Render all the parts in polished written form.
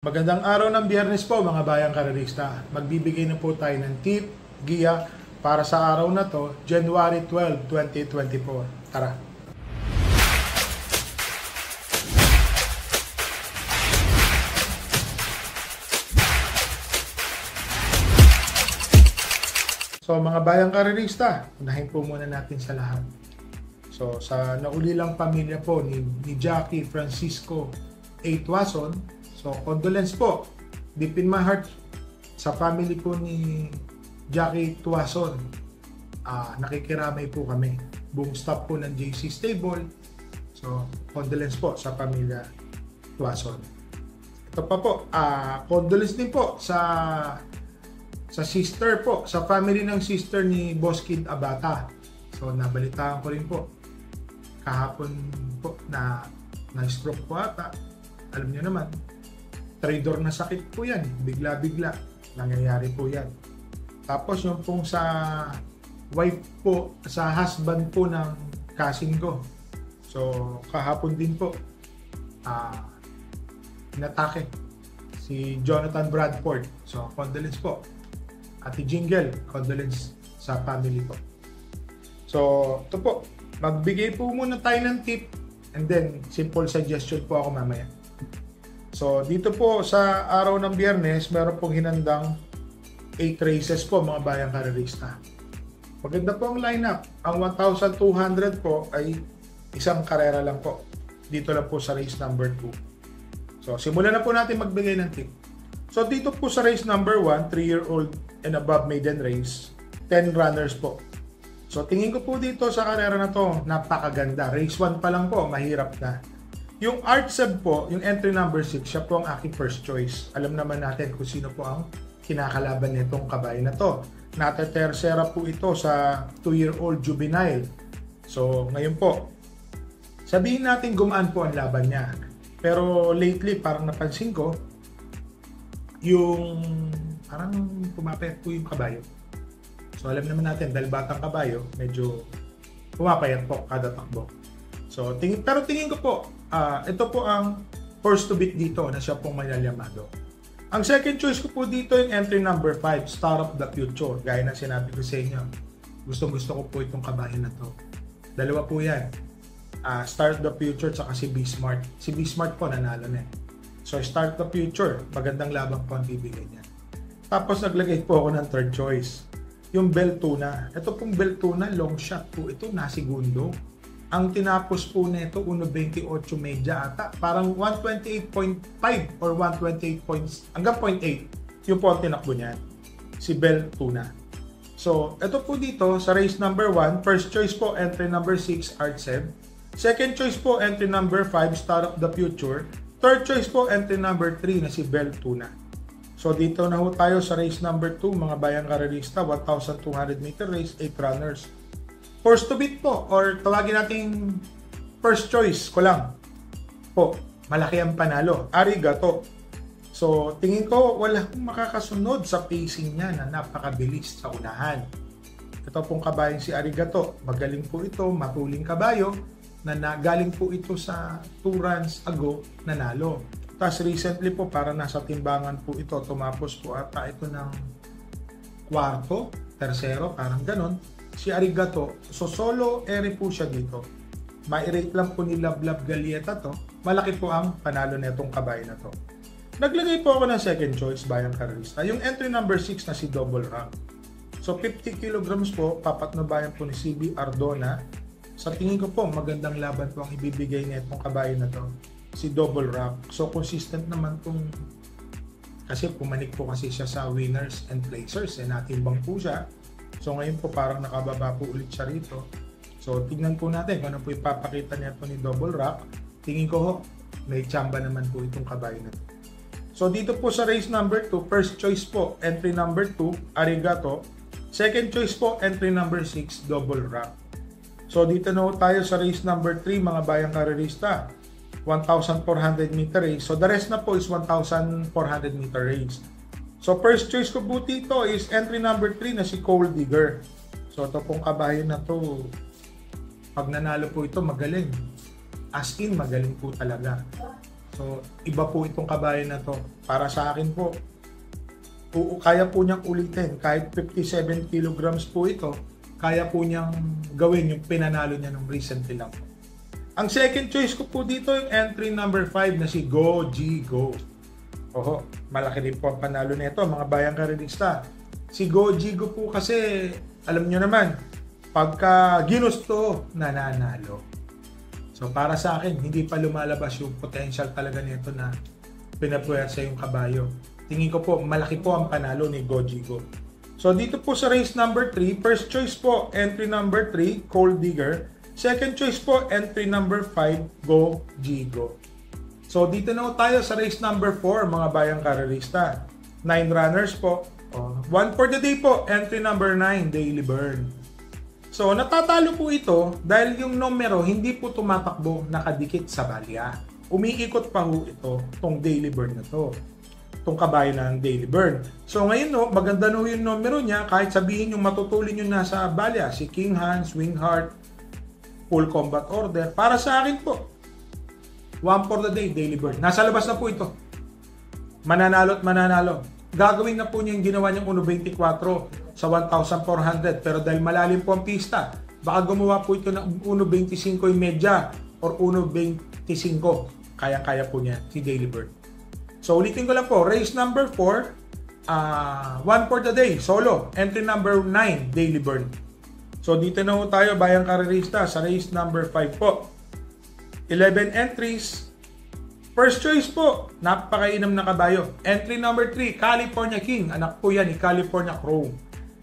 Magandang araw ng Biyernes po mga bayang karerista. Magbibigay na po tayo ng tip, giya para sa araw na to, January 12, 2024. Tara! So mga bayang karerista, unahin po muna natin sa lahat. So sa naulilang pamilya po ni Jackie Francisco A. Tuason, so condolence po, deep in my heart, sa family po ni Jackie Tuason. Nakikiramay po kami, buong staff po ng JC Stable. So condolence po sa pamilya Tuason. Ito pa po, condolence din po sa sister po, sa family ng sister ni Boss Kid Abata. So nabalitaan ko rin po kahapon po na stroke po ata. Alam niyo naman, traitor na sakit po yan, bigla-bigla nangyayari po yan. Tapos yung pong sa wife po, sa husband po ng cousin ko, so kahapon din po inatake si Jonathan Bradford. So condolence po. Ate Jingle, condolence sa family po. So ito po, magbigay po muna tayo ng tip and then simple suggestion po ako mamaya. So dito po sa araw ng Biyernes, meron pong hinandang 8 races po mga bayang karerista. Maganda po ang lineup. Ang 1,200 po ay isang karera lang po. Dito lang po sa race number 2. So simulan na po natin magbigay ng tip. So dito po sa race number 1, 3-year-old and above maiden race, 10 runners po. So tingin ko po dito sa karera na to, napakaganda. Race 1 pa lang po, mahirap na. Yung Artseb po, yung entry number 6, siya po ang aking first choice. Alam naman natin kung sino po ang kinakalaban nitong kabayo na to. Natetersera po ito sa 2-year-old juvenile. So ngayon po, sabihin natin gumaan po ang laban niya. Pero lately, parang napansin ko, yung parang pumapayat po yung kabayo. So alam naman natin, dahil batang kabayo, medyo pumapayat po kada takbo. So pero tingin ko po, ito po ang first to beat dito na siya pong manyalyamado. Ang second choice ko po dito yung entry number 5, Star of the Future. Gaya ng sinabi ko sa inyo, gustong-gusto ko po itong kabayo na to. Dalawa po yan, Star of the Future tsaka si B-Smart. Si B-Smart po nanalo na. So Star of the Future, magandang labang po ang bibigay niya. Tapos naglagay po ako ng third choice, yung Beltuna. Ito pong Beltuna, long shot po ito, nasigundo. Ang tinapos po nito 1.28 medya ata, parang 128.5 or 128 points hanggang 0.8 yung po ang tinakbo niya, si Beltuna. So ito po dito sa race number 1, first choice po entry number 6, Artseb. Second choice po entry number 5, Star of the Future. Third choice po entry number 3 na si Beltuna. So dito na ho tayo sa race number 2 mga bayang karerista, 1,200 meter race, 8 runners. First to beat po, or tawagin natin first choice ko lang po, malaki ang panalo, Arigato. So tingin ko wala akong makakasunod sa pacing niya na napakabilis sa unahan. Ito pong kabayang si Arigato, magaling po ito, matuling kabayo na galing po ito sa 2 runs ago nanalo. Tapos recently po, para nasa timbangan po ito, tumapos po ata ito ng kwarto, tersero, parang ganon. Si Arigato, so solo ere po siya dito. Ma-rate lang po ni Lablab Galieta to. Malaki po ang panalo netong kabayo na to. Naglagay po ako ng second choice, bayang karerista. Yung entry number 6 na si Double Rank. So 50 kilograms po, papatnubayan po ni CB Ardona. Sa tingin ko po, magandang laban po ang ibibigay netong kabayo na to, si Double Rank. So consistent naman pong, kasi pumanik po kasi siya sa winners and placers, natimbang po siya. So ngayon po parang nakababa po ulit siya rito. So tingnan po natin kung ano po ipapakita niya po ni Double Rock. Tingin ko ho, may tsamba naman po itong kabayo na to. So dito po sa race number 2, first choice po, entry number 2, Arigato. Second choice po, entry number 6, Double Rock. So dito na ho tayo sa race number 3, mga bayang karerista. 1,400 meter race. So the rest na po is 1,400 meter race. So first choice ko po dito is entry number 3 na si Coal Digger. So ito pong kabayo na to, pag nanalo po ito magaling. As in, magaling po talaga. So So, iba po itong kabayo na to. Para sa akin po, kaya po niyang ulitin. Kahit 57 kilograms po ito, kaya po niyang gawin yung pinanalo niya nung recently lang. Ang second choice ko po dito yung entry number 5 na si Go G Go. Oho, malaki din po ang panalo nito mga bayang karilista. Si Go G Go po kasi, alam niyo naman, pagka ginusto, nananalo. So para sa akin, hindi pa lumalabas yung potential talaga nito na pinapuwersa yung kabayo. Tingin ko po, malaki po ang panalo ni Go G Go. So dito po sa race number 3, first choice po, entry number 3, Coal Digger. Second choice po, entry number 5, Go G Go. So dito na po tayo sa race number 4, mga bayang karerista. 9 runners po. One for the day po, entry number 9, Daily Burn. So natatalo po ito dahil yung numero hindi po tumatakbo nakadikit sa balya. Umiikot pa ho ito, tong Daily Burn na to. Itong kabayo ng Daily Burn. So ngayon no, maganda no yung numero niya kahit sabihin yung matutulin yung nasa balya, si King Hand, Swing Heart, Full Combat Order. Para sa akin po, one for the day, Daily Burn. Nasa labas na po ito. Mananalo at mananalo. Gagawin na po niya yung ginawa niyang 1.24 sa 1,400. Pero dahil malalim po ang pista, baka gumawa po ito ng 1.25 media or 1.25. Kaya-kaya po niya si Daily Burn. So ulitin ko lang po, race number 4, one for the day, solo. Entry number 9, Daily Burn. So dito na po tayo, bayang karerista, sa race number 5 po. 11 entries. First choice po, napakainam na kabayo. Entry number 3, California King. Anak po yan ni California Crow.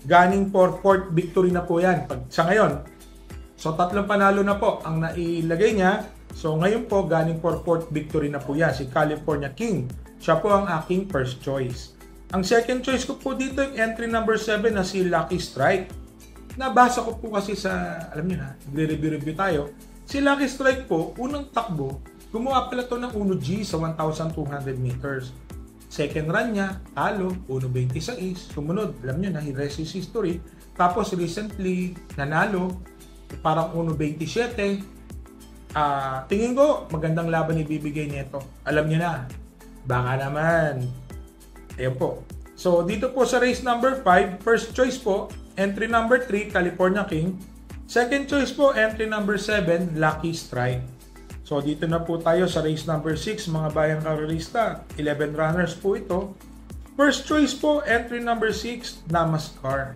Gunning for 4th victory na po yan sa ngayon. So tatlong panalo na po ang nailagay niya. So ngayon po, gunning for 4th victory na po yan, si California King. Siya po ang aking first choice. Ang second choice ko po dito yung entry number 7 na si Lucky Strike. Nabasa ko po kasi sa, alam niyo na, nagre-review tayo. Si Lucky Strike po, unang takbo, gumawa pala to ng 1G sa 1,200 meters. Second run niya, talo, 1.26. Sumunod, alam niyo na, rest his history. Tapos recently, nanalo, parang 1.27. Tingin ko, magandang laban ibibigay nito. Alam niyo na, baka naman. Ayan po. So, dito po sa race number 5, first choice po, entry number 3, California King. Second choice po, entry number 7, Lucky Strike. So, dito na po tayo sa race number 6, mga bayang karerista. 11 runners po ito. First choice po, entry number 6, Namaskar.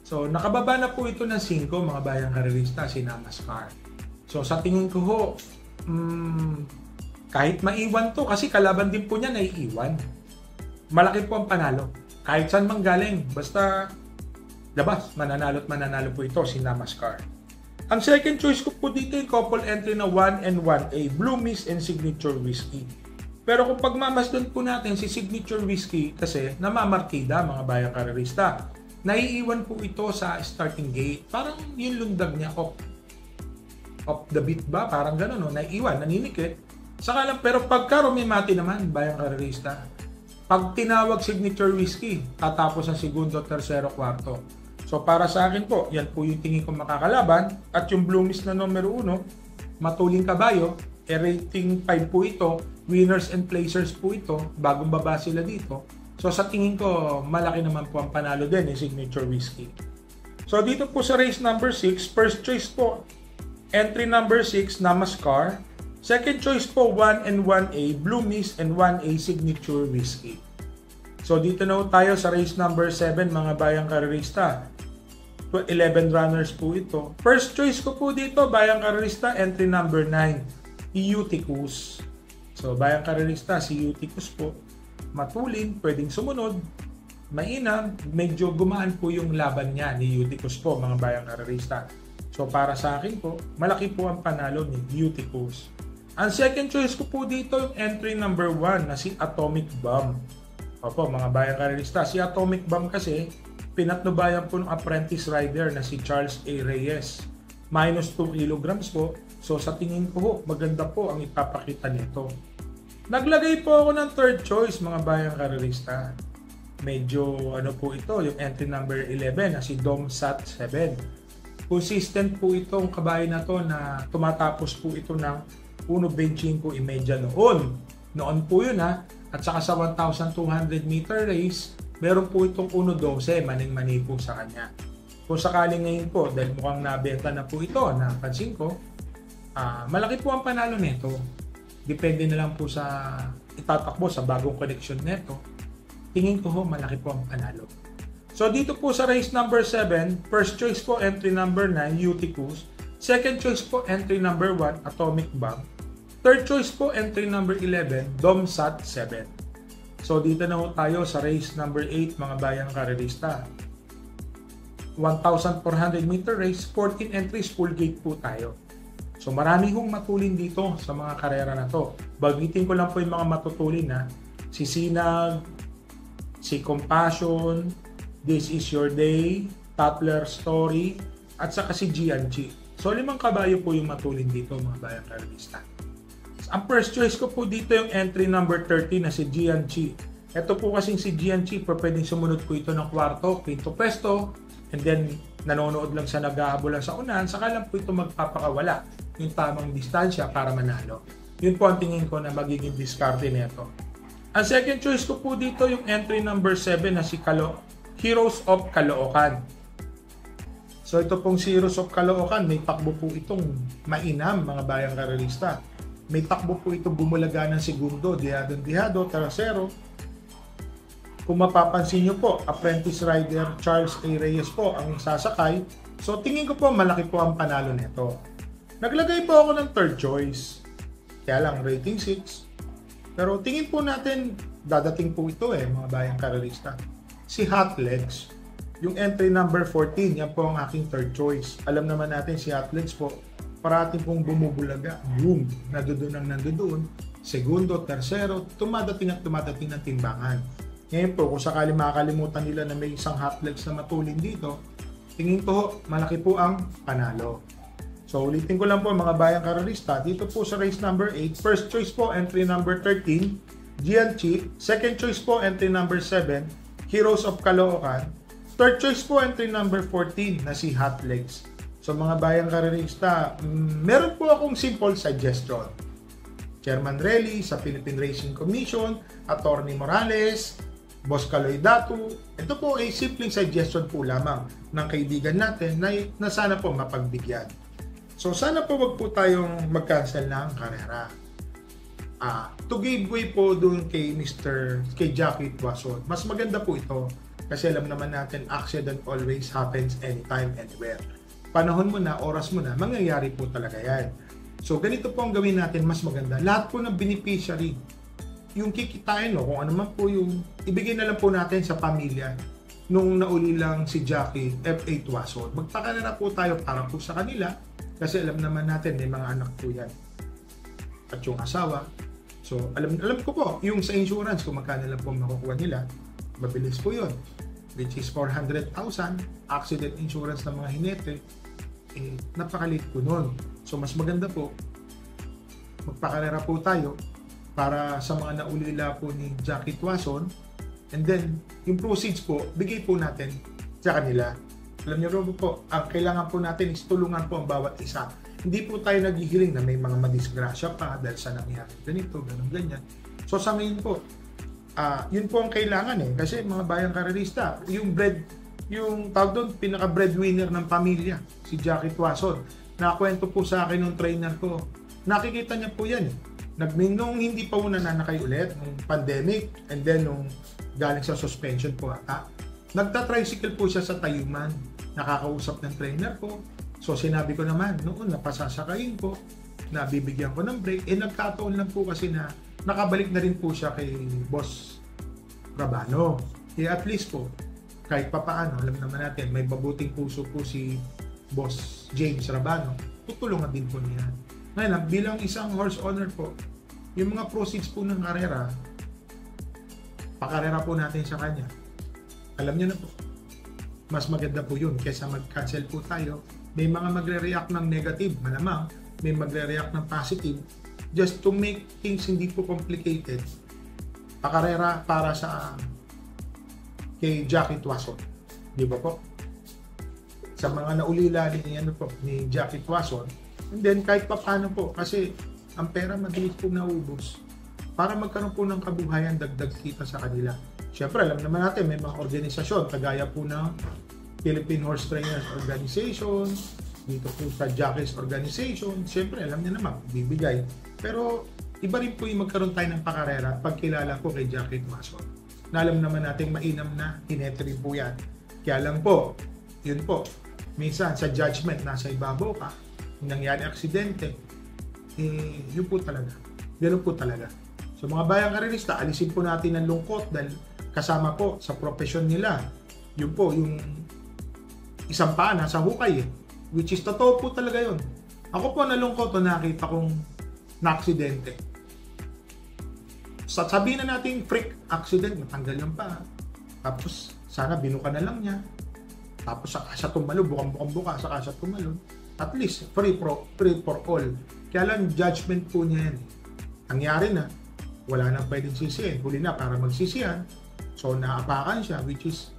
So, nakababa na po ito ng 5, mga bayang karerista, si Namaskar. So, sa tingin ko ho, kahit maiwan to, kasi kalaban din po niya naiiwan. Malaki po ang panalo. Kahit saan manggaling, basta labas, mananalo at mananalo po ito si Namaskar. Ang second choice ko po dito yung couple entry na 1 and 1A, Blue Mist and Signature Whiskey. Pero kung pagmamasdan po natin si Signature Whiskey kasi namamartida mga bayang karerista. Naiiwan po ito sa starting gate. Parang yung lundag niya off the beat ba? Parang gano'n, no? Naiiwan, naninikit. Saka lang, pero pagka rumimati naman, bayang karerista, pag tinawag Signature Whiskey, tatapos ang segundo, tersero, kwarto. So para sa akin po, yan po yung tingin ko makakalaban. At yung Blue Mist na numero 1, matuling kabayo, rating 5 po ito, winners and placers po ito, bagong baba sila dito. So sa tingin ko, malaki naman po ang panalo din yung Signature Whiskey. So dito po sa race number 6, first choice po, entry number 6, Namaskar. Second choice po, 1 and 1A, Blue Mist and 1A Signature Whiskey. So dito na tayo sa race number 7, mga bayang karerista. 11 runners po ito. First choice ko po dito, bayang karerista, entry number 9, Eutychus. So bayang karerista, si Eutychus po, matulin, pwedeng sumunod, mainam, medyo gumaan po yung laban niya ni Eutychus po, mga bayang karerista. So para sa akin po, malaki po ang panalo ni Eutychus. Ang second choice ko po dito yung entry number 1 na si Atomic Bomb. Opo, mga bayang karerista, si Atomic Bomb kasi pinatnubayan po ng apprentice rider na si Charles A. Reyes. Minus 2 kilograms po. So sa tingin ko po, maganda po ang ipapakita nito. Naglagay po ako ng third choice, mga bayang karerista. Medyo ano po ito, yung entry number 11 na si Domsat 7. Consistent po itong kabayo na to na tumatapos po ito ng 1.25 imedya noon. Noon po yun At saka sa 1,200 meter race, meron po itong 1.12, maning-mani po sa kanya. Kung sakaling ngayon po, dahil mukhang nabenta na po ito, napansin ko, malaki po ang panalo nito. Depende na lang po sa itatakbo sa bagong connection nito. Tingin ko malaki po ang panalo. So dito po sa race number 7, first choice po entry number 9, Uticus. Second choice po entry number 1, Atomic Bomb. Third choice po entry number 11, Domsat 7. So dito na po tayo sa race number 8, mga bayang karerista. 1,400 meter race, 14 entries, full gate po tayo. So marami hong matulin dito sa mga karera na to. Bagitin ko lang po yung mga matutulin si Sinag, si Compassion, This Is Your Day, Toppler Story, at saka si Gianchi. So 5 kabayo po yung matulin dito, mga bayang karerista. Ang first choice ko po dito yung entry number 30 na si Gianchi. Ito po kasing si Gianchi, pwedeng sumunod po ito ng kwarto, quinto pwesto, and then nanonood lang sa nag-aabolan sa unahan, saka lang po ito magpapakawala yung tamang distansya para manalo. Yun po ang tingin ko na magiging diskarte nito. Ang second choice ko po dito yung entry number 7 na si Heroes of Caloocan. So ito pong si Heroes of Caloocan, may takbo po itong mainam, mga bayang karerista. May takbo po ito bumulaga ng segundo, dihado, tercero. Kung mapapansin nyo po, apprentice rider Charles A. Reyes po ang sasakay. So tingin ko po malaki po ang panalo nito. Naglagay po ako ng third choice. Kaya lang rating 6. Pero tingin po natin, dadating po ito mga bayang karerista. Si Hot Legs, yung entry number 14, yan po ang aking third choice. Alam naman natin si Hot Legs po, parating pong bumubulaga, boom, nandoon, segundo, tercero, tumadating ng timbangan. Ngayon po, kung sakali makakalimutan nila na may isang Hot Legs na matulin dito, tingin ko malaki po ang panalo. So ulitin ko lang po mga bayang karerista, dito po sa race number 8, first choice po entry number 13, Gianchi, second choice po entry number 7, Heroes of Caloocan, third choice po entry number 14 na si Hot Legs. So mga bayang karerista, meron po akong simple suggestion. Chairman Relly sa Philippine Racing Commission, Attorney Morales, Boss Kaloy Datu, ito po ay simpleng suggestion po lamang ng kaibigan natin na sana po mapagbigyan. So sana po wag po tayong mag-cancel ng karera. To give way po doon kay Jackie Tuason, mas maganda po ito kasi alam naman natin accident always happens anytime, anywhere. Panahon mo na, oras mo na, mangyayari po talaga yan. So ganito po ang gawin natin, mas maganda. Lahat po ng beneficiary, yung kikitain kung ano man po yung ibigay na lang po natin sa pamilya nung nauli lang si Jackie F.A. Tuason. Magpaka na po tayo para po sa kanila kasi alam naman natin may mga anak po yan at yung asawa. So alam ko po yung sa insurance kung magkano lang po makukuha nila, mabilis po yun, which is 400,000 accident insurance ng mga hinete, napakaliit po nun. So mas maganda po magpakarera po tayo para sa mga naulila po ni Jackie Tuason, and then yung proceeds po bigay po natin sa kanila. Alam niyo po, ang kailangan po natin is tulungan po ang bawat isa. Hindi po tayo naghihiling na may mga madisgrasya pa dahil sa nangyari ganito, ganyan. So sa ngayon po, yun po ang kailangan kasi mga bayang karerista, yung tawag doon, pinaka breadwinner ng pamilya, si Jackie Tuason. Nakakwento po sa akin ng trainer ko, nakikita niya po yan nung hindi pa una nanakay ulit, nung pandemic, and then nung galing sa suspension po nagta-tricycle po siya sa Tayuman, nakakausap ng trainer ko. So sinabi ko naman, noon napasasakayin ko, nabibigyan ko ng break, nagkataon lang po kasi na nakabalik na rin po siya kay Boss Rabano. At least po, kahit papaano, alam naman natin, may mabuting puso po si Boss James Rabano, tutulungan din po niya. Ngayon, bilang isang horse owner po, yung mga proceeds po ng karera, pakarera po natin sa kanya. Alam niyo na po, mas maganda po yun kaysa mag-cancel po tayo. May mga magre-react ng negative, malamang, may magre-react ng positive, just to make things hindi po complicated. Pakarera para sa kay Jackie Tuason. Di ba po? Sa mga naulila ni Jackie Tuason, and then kahit pa paano po, kasi ang pera mabilis po naubos. para magkaroon po ng kabuhayan, dagdag kita sa kanila. Siyempre, alam naman natin, may mga organisasyon, kagaya po ng Philippine Horse Trainers Organization, dito po sa Jockeys Organization, siyempre, alam niyo naman, bibigay. Pero, iba rin po yung magkaroon tayo ng pakarera pagkilala po kay Jockey Tuason. Na alam naman natin, mainam na, hinete rin po yan. Kaya lang po, yun po, minsan sa judgment, nasa ibabaw ka, nangyari aksidente, yun po talaga. Ganun po talaga. So mga bayang karerista, alisin po natin ang lungkot dahil kasama po sa profesyon nila. Yun po, yung isang paa nasa hukay which is totoo po talaga yun. Ako po nalungkot o nakita kong na-aksidente. Sabihin na natin freak accident, matanggal yung paa. Tapos sana binuka na lang niya. Tapos saka siya tumalo, bukang-buka, saka siya tumalo. At least free for all. Kaya lang judgment po niya yan. Nangyari na, wala nang pwedeng sisihin. Huli na para magsisihan. So, naapakan siya, which is,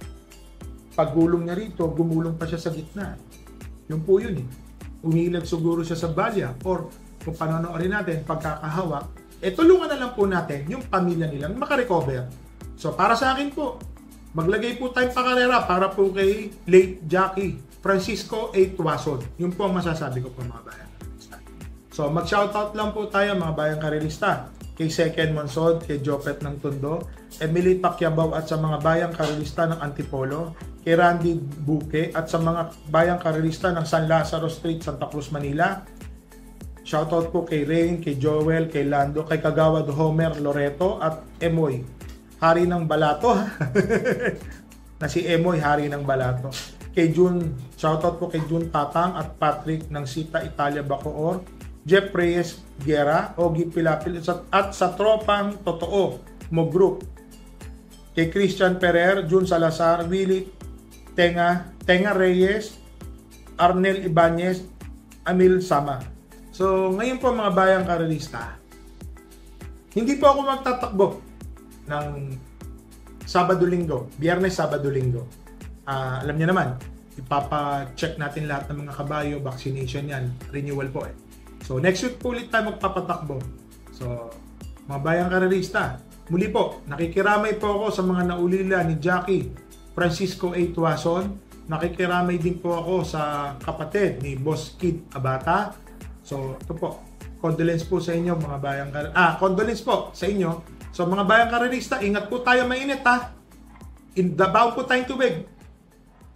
paggulong niya rito, gumulong pa siya sa gitna. Yun po yun eh. Umilag siguro siya sa balya or kung panonoodin natin, pagkakahawak, tulungan na lang po natin yung pamilya nilang makarecover. So, para sa akin po, maglagay po tayong pakarera para po kay late Jockey Francisco A. Tuason. Yun po ang masasabi ko po mga bayan. So, mag-shoutout lang po tayo mga bayang karelista kay Seken Monsod, kay Jopet ng Tondo, Emily Pacquiabao at sa mga bayang karelista ng Antipolo, kay Randy Buque at sa mga bayang karelista ng San Lazaro Street, Santa Cruz, Manila. Shoutout po kay Rain, kay Joel, kay Lando, kay Kagawad Homer Loreto at Emoy, hari ng Balato. Na si Emoy, hari ng Balato. Kay June, shoutout po kay June Tatang at Patrick ng Sita Italia Bacoor, Jeff Reyes Guerra, Ogie Pilapil at sa tropang totoo mo group. Kay Christian Ferrer, June Salazar, Willie Tenga Reyes, Arnel Ibanez, Amil Sama. So ngayon po mga bayang karelista, hindi po ako magtatakbo ng Sabado-Linggo, Biyernes, Sabado-Linggo. Alam niyo naman, ipapa-check natin lahat ng mga kabayo, vaccination yan, renewal po eh. So, next week po ulit tayo magpapatakbo. So, mga bayang karelista, muli po, nakikiramay po ako sa mga naulila ni Jockey Francisco A. Tuason. Nakikiramay din po ako sa kapatid ni Boss Kid Abata. So, ito po, condolence po sa inyo mga bayang karelista. Condolence po sa inyo. So, mga bayang karelista, ingat po tayo mainit ha. Dabaw po tayong tubig.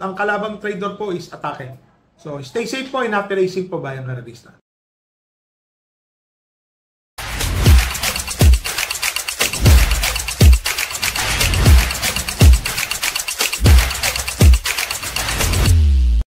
Ang kalabang trader po is atake. So, stay safe po and happy racing po bayang karelista.